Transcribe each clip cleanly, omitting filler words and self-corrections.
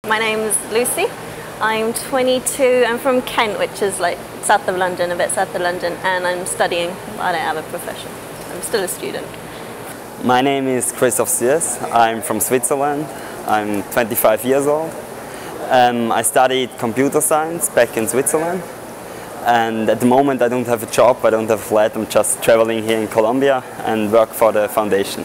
My name's Lucy. I'm 22. I'm from Kent, which is like south of London, a bit south of London, and I'm studying. I don't have a profession. I'm still a student. My name is Christoph Siers. I'm from Switzerland. I'm 25 years old. I studied computer science back in Switzerland. And at the moment I don't have a job, I don't have a flat, I'm just traveling here in Colombia and work for the foundation.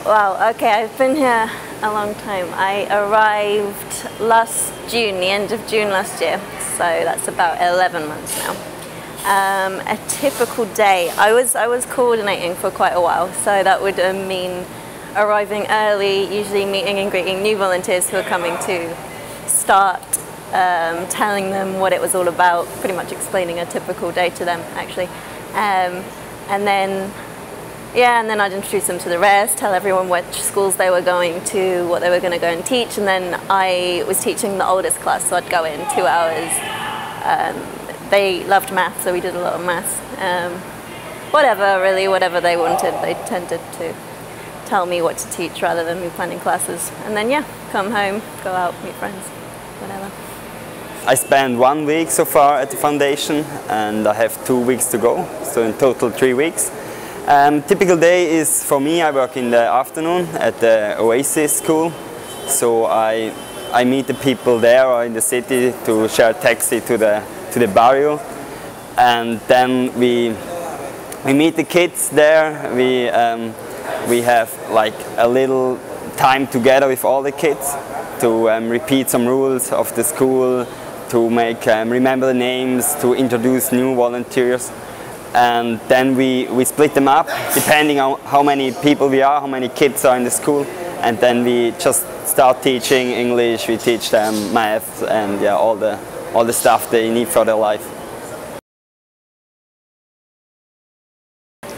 Wow, okay, I've been here a long time. I arrived last June, the end of June last year, so that's about 11 months now. A typical day, I was coordinating for quite a while, so that would mean arriving early, usually meeting and greeting new volunteers who are coming to start, telling them what it was all about, pretty much explaining a typical day to them actually. And then I'd introduce them to the rest, tell everyone which schools they were going to, what they were going to go and teach, and then I was teaching the oldest class, so I'd go in 2 hours. They loved maths, so we did a lot of maths. Whatever they wanted, they tended to tell me what to teach rather than me planning classes. And then yeah, come home, go out, meet friends, whatever. I spent 1 week so far at the foundation and I have 2 weeks to go, so in total 3 weeks. Typical day is, for me, I work in the afternoon at the Oasis school, so I meet the people there or in the city to share a taxi to the barrio, and then we meet the kids there. We have like a little time together with all the kids to repeat some rules of the school, to make remember the names, to introduce new volunteers. And then we split them up depending on how many people we are, how many kids are in the school, and then we just start teaching English. We teach them math and yeah, all the stuff they need for their life.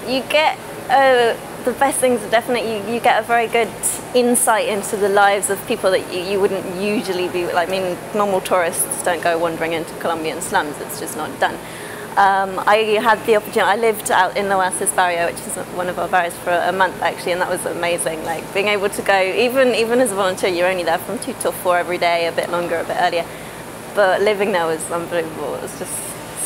You get the best things are definitely you get a very good insight into the lives of people that you wouldn't usually be. Like, I mean, normal tourists don't go wandering into Colombian slums. It's just not done. I had the opportunity, I lived out in the Oasis barrio, which is one of our barrios, for a month actually, and that was amazing. Like, being able to go, even as a volunteer, you're only there from 2 till 4 every day, a bit longer, a bit earlier. But living there was unbelievable. It was just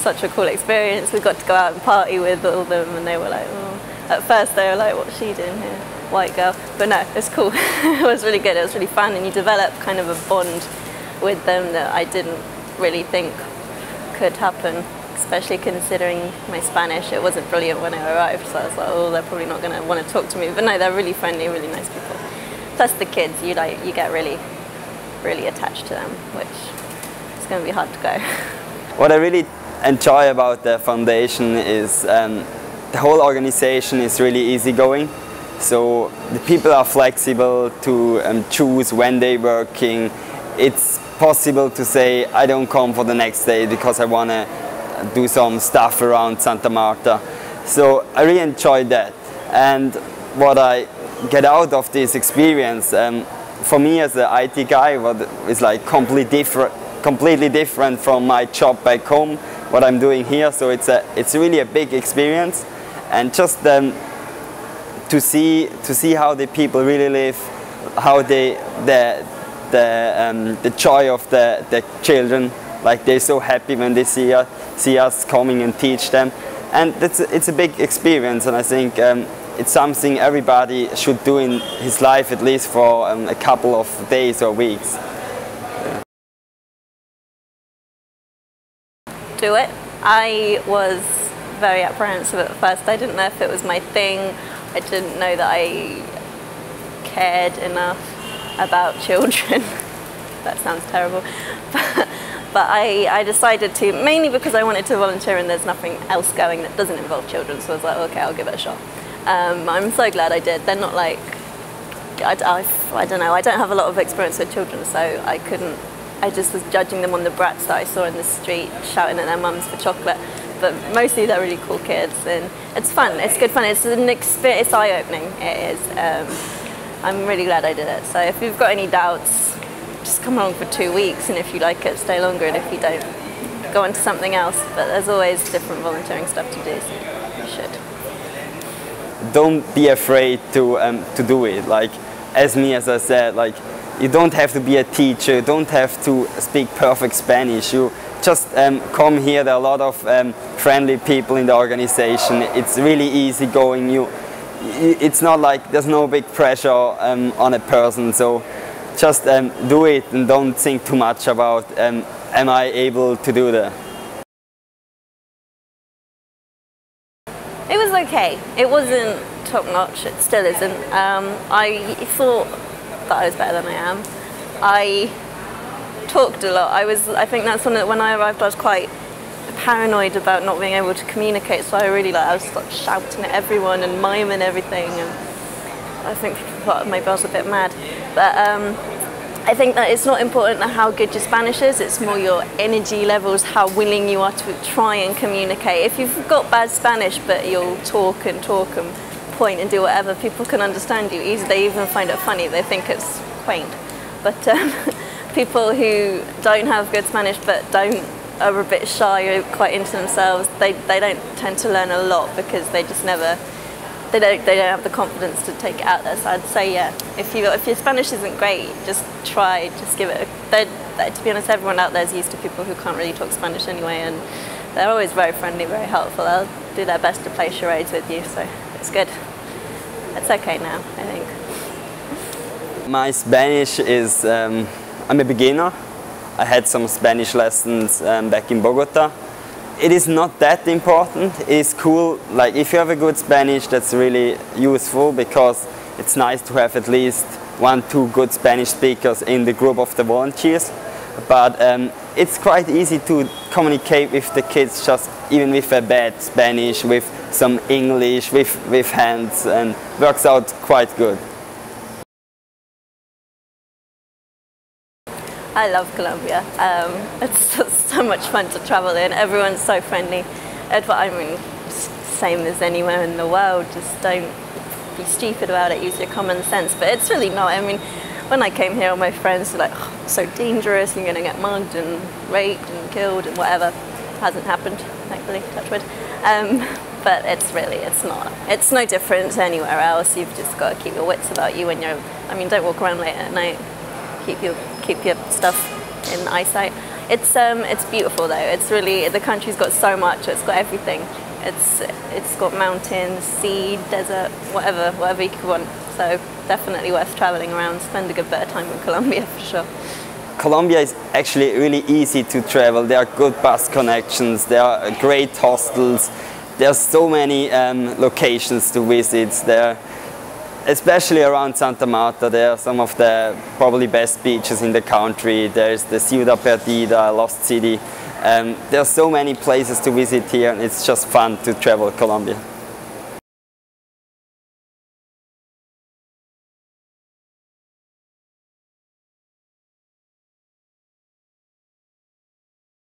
such a cool experience. We got to go out and party with all of them, and they were like, oh. At first they were like, what's she doing here? White girl. But no, it's cool. It was really good, it was really fun, and you develop kind of a bond with them that I didn't really think could happen. Especially considering my Spanish, it wasn't brilliant when I arrived, so I was like, oh, they're probably not going to want to talk to me. But no, they're really friendly, really nice people. Plus the kids, you get really, really attached to them, which is going to be hard to go. What I really enjoy about the foundation is the whole organization is really easygoing. So the people are flexible to choose when they're working. It's possible to say, I don't come for the next day because I want to do some stuff around Santa Marta. So I really enjoyed that. And what I get out of this experience, for me as an IT guy, what is like completely different from my job back home, what I'm doing here. So it's really a big experience, and just to see how the people really live, how the joy of the children. Like, they're so happy when they see us coming and teach them, and it's a big experience, and I think it's something everybody should do in his life, at least for a couple of days or weeks. Yeah. Do it. I was very apprehensive at first. I didn't know if it was my thing. I didn't know that I cared enough about children. That sounds terrible. But I decided to, mainly because I wanted to volunteer and there's nothing else going that doesn't involve children, so I was like, okay, I'll give it a shot. I'm so glad I did. They're not like, I don't know, I don't have a lot of experience with children, so I just was judging them on the brats that I saw in the street, shouting at their mums for chocolate. But mostly they're really cool kids, and it's fun, it's good fun, it's an experience, it's eye-opening, it is. I'm really glad I did it, so if you've got any doubts, just come along for 2 weeks, and if you like it, stay longer, and if you don't, go on to something else. But there's always different volunteering stuff to do, so you should. Don't be afraid to do it. Like, as me, as I said, like, you don't have to be a teacher, you don't have to speak perfect Spanish. You just come here. There are a lot of friendly people in the organization. It's really easy going. It's not like there's no big pressure on a person. So just do it and don't think too much about am I able to do that. It was okay. It wasn't top notch. It still isn't. I thought that I was better than I am. I talked a lot. I think that's when I arrived I was quite paranoid about not being able to communicate, so I was like shouting at everyone and miming everything, and I think people thought maybe I was a bit mad. But I think that it's not important how good your Spanish is, it's more your energy levels, how willing you are to try and communicate. If you've got bad Spanish but you'll talk and point and do whatever, people can understand you easily. They even find it funny, they think it's quaint. But people who don't have good Spanish but are a bit shy or quite into themselves, they don't tend to learn a lot because they just they don't have the confidence to take it out there. So I'd say, yeah, if your Spanish isn't great, just try, just give it to be honest, everyone out there is used to people who can't really talk Spanish anyway, and they're always very friendly, very helpful. They'll do their best to play charades with you, so it's good. It's okay now, I think. My Spanish is, I'm a beginner. I had some Spanish lessons back in Bogota. It is not that important. It is cool, like if you have a good Spanish, that's really useful because it's nice to have at least 1-2 good Spanish speakers in the group of the volunteers. But it's quite easy to communicate with the kids just even with a bad Spanish, with some English, with hands, and works out quite good. I love Colombia. It's so much fun to travel in. Everyone's so friendly. I mean, same as anywhere in the world. Just don't be stupid about it. Use your common sense. But it's really not. I mean, when I came here, all my friends were like, oh, it's so dangerous. You're going to get mugged and raped and killed and whatever. Hasn't happened, thankfully, touch wood. But it's not. It's no different to anywhere else. You've just got to keep your wits about you when you're. I mean, don't walk around late at night. Keep your stuff in eyesight. It's beautiful though. It's really, the country's got so much. It's got everything. It's got mountains, sea, desert, whatever you could want. So definitely worth traveling around. Spend a good bit of time in Colombia for sure. Colombia is actually really easy to travel. There are good bus connections. There are great hostels. There are so many locations to visit. There, especially around Santa Marta, there are some of the probably best beaches in the country. There's the Ciudad Perdida, Lost City. There are so many places to visit here, and it's just fun to travel Colombia.